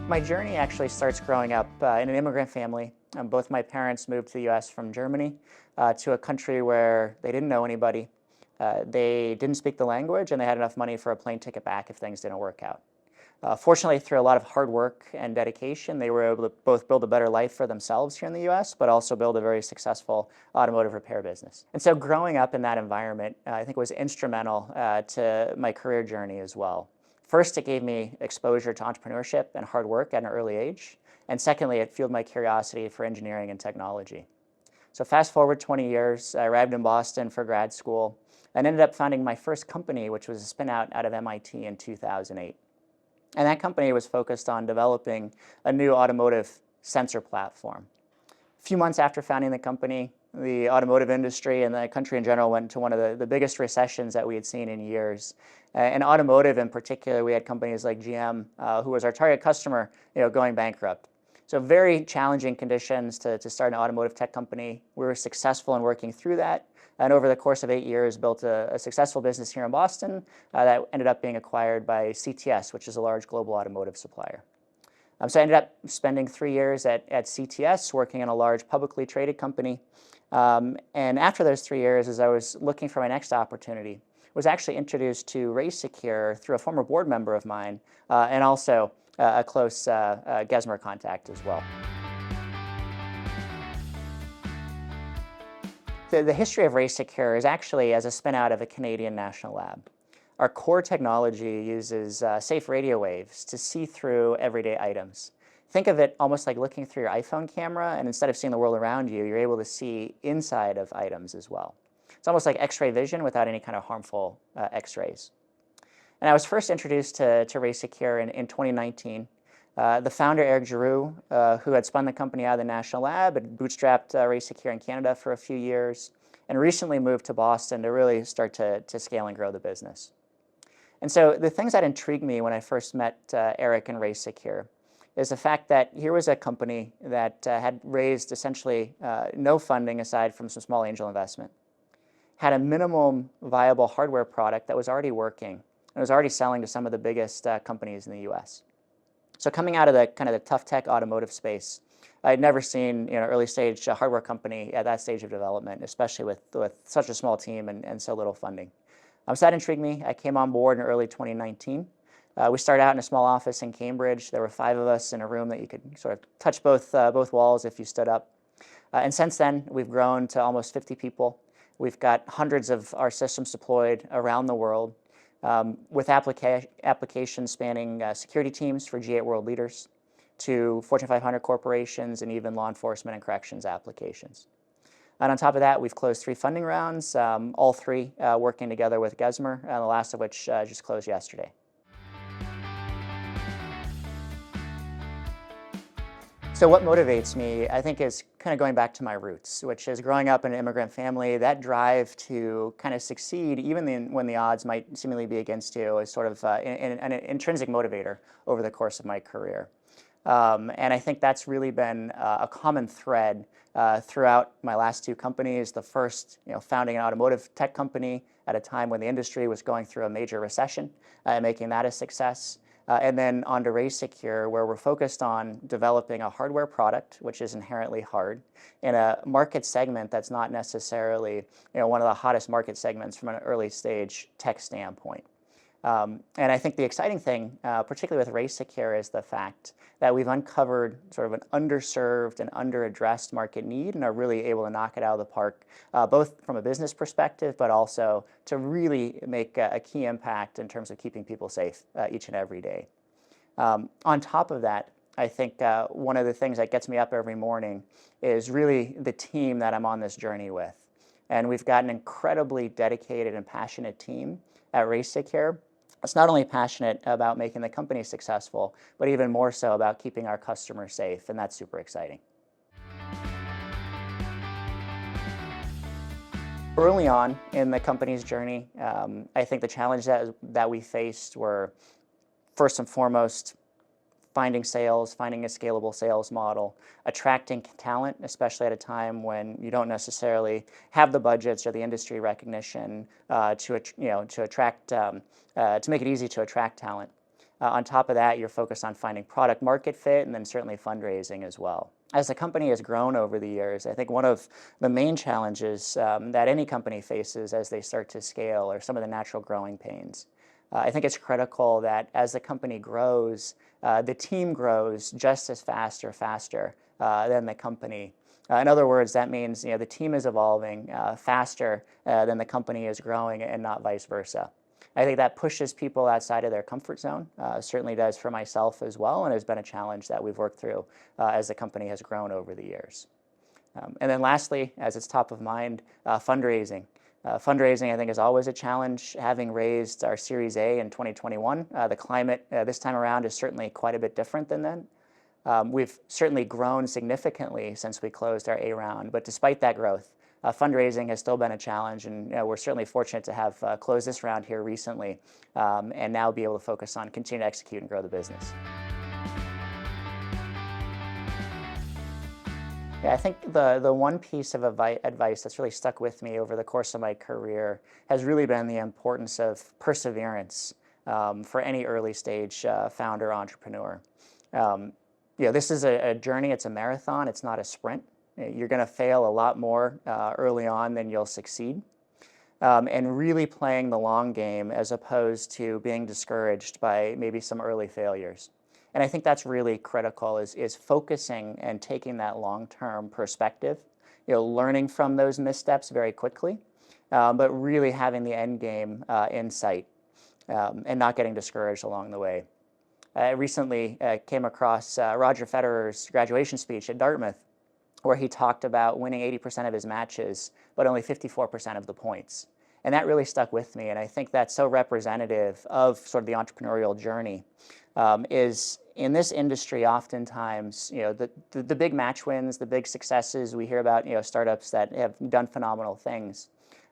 My journey actually starts growing up in an immigrant family. Both my parents moved to the U.S. from Germany to a country where they didn't know anybody. They didn't speak the language, and they had enough money for a plane ticket back if things didn't work out. Fortunately, through a lot of hard work and dedication, they were able to both build a better life for themselves here in the U.S., but also build a very successful automotive repair business. And so growing up in that environment, I think was instrumental to my career journey as well. First, it gave me exposure to entrepreneurship and hard work at an early age. And secondly, it fueled my curiosity for engineering and technology. So fast forward 20 years, I arrived in Boston for grad school and ended up founding my first company, which was a spin out of MIT in 2008. And that company was focused on developing a new automotive sensor platform. A few months after founding the company, the automotive industry and the country in general went into one of the biggest recessions that we had seen in years. In automotive in particular, we had companies like GM, who was our target customer, going bankrupt. So very challenging conditions to start an automotive tech company. We were successful in working through that, and over the course of 8 years, built a successful business here in Boston that ended up being acquired by CTS, which is a large global automotive supplier. So I ended up spending 3 years at CTS, working in a large publicly traded company. And after those 3 years, as I was looking for my next opportunity, was actually introduced to RaySecur through a former board member of mine, and also a close Gesmer contact as well. The history of RaySecur is actually as a spin out of a Canadian national lab. Our core technology uses safe radio waves to see through everyday items. Think of it almost like looking through your iPhone camera, and instead of seeing the world around you, you're able to see inside of items as well. It's almost like X-ray vision without any kind of harmful X-rays. And I was first introduced to RaySecur in 2019. The founder, Eric Giroux, who had spun the company out of the national lab, had bootstrapped RaySecur in Canada for a few years, and recently moved to Boston to really start to scale and grow the business. And so the things that intrigued me when I first met Eric and RaySecur is the fact that here was a company that had raised essentially no funding aside from some small angel investment, had a minimum viable hardware product that was already working and was already selling to some of the biggest companies in the US. So coming out of the kind of the tough tech automotive space, I had never seen early stage hardware company at that stage of development, especially with such a small team and so little funding. So that intrigued me. I came on board in early 2019. We started out in a small office in Cambridge. There were 5 of us in a room that you could sort of touch both walls if you stood up. And since then, we've grown to almost 50 people. We've got hundreds of our systems deployed around the world, with applications spanning security teams for G8 world leaders to Fortune 500 corporations and even law enforcement and corrections applications. And on top of that, we've closed 3 funding rounds, all 3 working together with Gesmer, and the last of which just closed yesterday. So what motivates me, I think, is kind of going back to my roots, which is growing up in an immigrant family. That drive to kind of succeed, even when the odds might seemingly be against you, is sort of an intrinsic motivator over the course of my career. And I think that's really been a common thread throughout my last 2 companies. The first, founding an automotive tech company at a time when the industry was going through a major recession, and making that a success. And then on to RaySecur, where we're focused on developing a hardware product, which is inherently hard, in a market segment that's not necessarily one of the hottest market segments from an early stage tech standpoint. And I think the exciting thing, particularly with RaySecur, is the fact that we've uncovered sort of an underserved and underaddressed market need and are really able to knock it out of the park, both from a business perspective, but also to really make a key impact in terms of keeping people safe each and every day. On top of that, I think one of the things that gets me up every morning is really the team that I'm on this journey with. And we've got an incredibly dedicated and passionate team at RaySecur. It's not only passionate about making the company successful, but even more so about keeping our customers safe, and that's super exciting. Early on in the company's journey, I think the challenge that we faced were, first and foremost, finding sales, finding a scalable sales model, attracting talent, especially at a time when you don't necessarily have the budgets or the industry recognition to attract, to make it easy to attract talent. On top of that, you're focused on finding product market fit and then certainly fundraising as well. As the company has grown over the years, I think one of the main challenges that any company faces as they start to scale are some of the natural growing pains. I think it's critical that as the company grows, the team grows just as fast or faster than the company. In other words, that means the team is evolving faster than the company is growing and not vice versa. I think that pushes people outside of their comfort zone, certainly does for myself as well, and has been a challenge that we've worked through as the company has grown over the years. And then lastly, as it's top of mind, fundraising. Fundraising, I think, is always a challenge. Having raised our Series A in 2021, the climate this time around is certainly quite a bit different than then. We've certainly grown significantly since we closed our A round, but despite that growth, fundraising has still been a challenge, and we're certainly fortunate to have closed this round here recently and now be able to focus on continuing to execute and grow the business. Yeah, I think the one piece of advice that's really stuck with me over the course of my career has really been the importance of perseverance for any early stage founder entrepreneur. This is a journey, it's a marathon, it's not a sprint. You're going to fail a lot more early on than you'll succeed. And really playing the long game as opposed to being discouraged by maybe some early failures. And I think that's really critical is focusing and taking that long-term perspective, learning from those missteps very quickly, but really having the end game in sight and not getting discouraged along the way. I recently came across Roger Federer's graduation speech at Dartmouth, where he talked about winning 80% of his matches, but only 54% of the points. And that really stuck with me, and I think that's so representative of sort of the entrepreneurial journey. Is in this industry, oftentimes, the big match wins, the big successes, we hear about, startups that have done phenomenal things.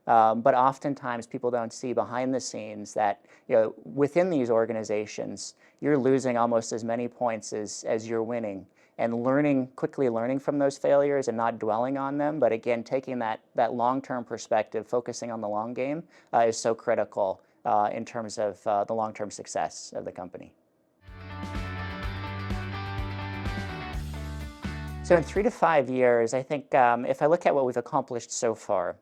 But oftentimes people don't see behind the scenes that within these organizations, you're losing almost as many points as you're winning, and quickly learning from those failures and not dwelling on them. But again, taking that long-term perspective, focusing on the long game is so critical in terms of the long-term success of the company. So in 3 to 5 years, I think if I look at what we've accomplished so far,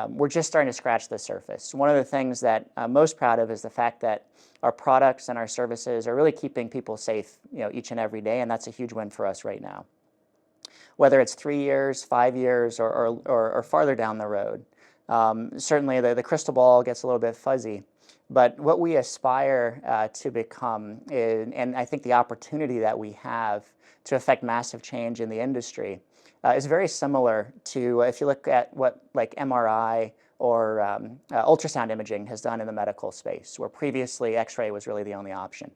we're just starting to scratch the surface. One of the things that I'm most proud of is the fact that our products and our services are really keeping people safe, each and every day, and that's a huge win for us right now. Whether it's 3 years, 5 years, or farther down the road, certainly the crystal ball gets a little bit fuzzy. But what we aspire to become, and I think the opportunity that we have to affect massive change in the industry, is very similar to if you look at what like MRI or ultrasound imaging has done in the medical space, where previously X-ray was really the only option.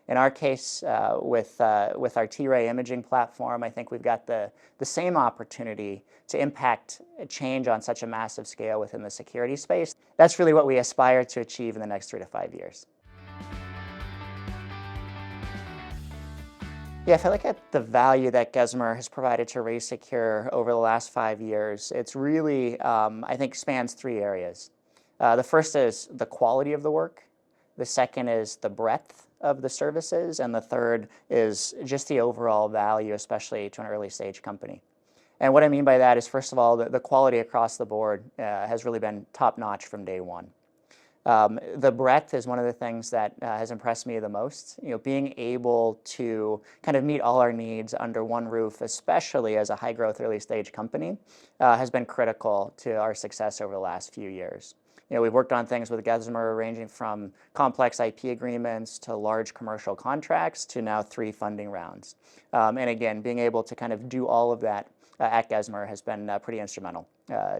In our case, with our T-Ray imaging platform, I think we've got the same opportunity to impact change on such a massive scale within the security space. That's really what we aspire to achieve in the next 3 to 5 years. Yeah, if I look at the value that Gesmer has provided to RaySecur over the last 5 years, it's really, I think, spans 3 areas. The first is the quality of the work. The second is the breadth of the services. And the third is just the overall value, especially to an early stage company. And what I mean by that is, first of all, the quality across the board has really been top notch from day one. The breadth is one of the things that has impressed me the most. Being able to kind of meet all our needs under one roof, especially as a high growth early stage company, has been critical to our success over the last few years. We've worked on things with Gesmer ranging from complex IP agreements to large commercial contracts to now 3 funding rounds. And again, being able to kind of do all of that at Gesmer has been pretty instrumental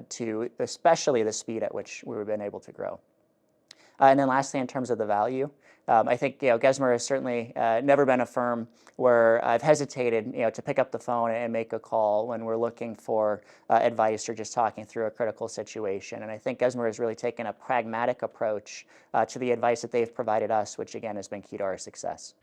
to especially the speed at which we've been able to grow. And then lastly, in terms of the value, I think Gesmer has certainly never been a firm where I've hesitated to pick up the phone and make a call when we're looking for advice or just talking through a critical situation. And I think Gesmer has really taken a pragmatic approach to the advice that they've provided us, which again has been key to our success.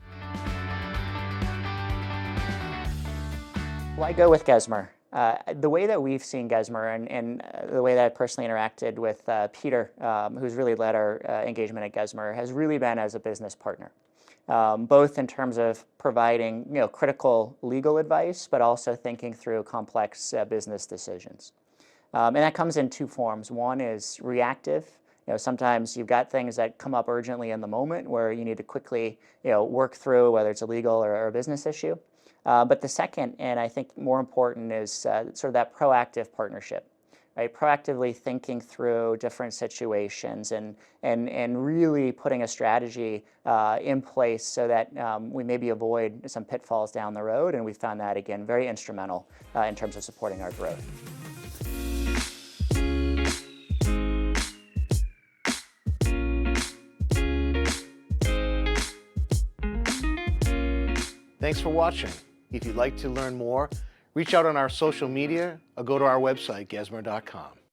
Why go with Gesmer? The way that we've seen Gesmer and the way that I personally interacted with Peter, who's really led our engagement at Gesmer, has really been as a business partner. both in terms of providing critical legal advice, but also thinking through complex business decisions. And that comes in two forms. One is reactive. Sometimes you've got things that come up urgently in the moment where you need to quickly work through, whether it's a legal or a business issue. But the second, and I think more important, is sort of that proactive partnership, right? Proactively thinking through different situations and really putting a strategy in place so that we maybe avoid some pitfalls down the road. And we found that, again, very instrumental in terms of supporting our growth. Thanks for watching. If you'd like to learn more, reach out on our social media or go to our website, Gesmer.com.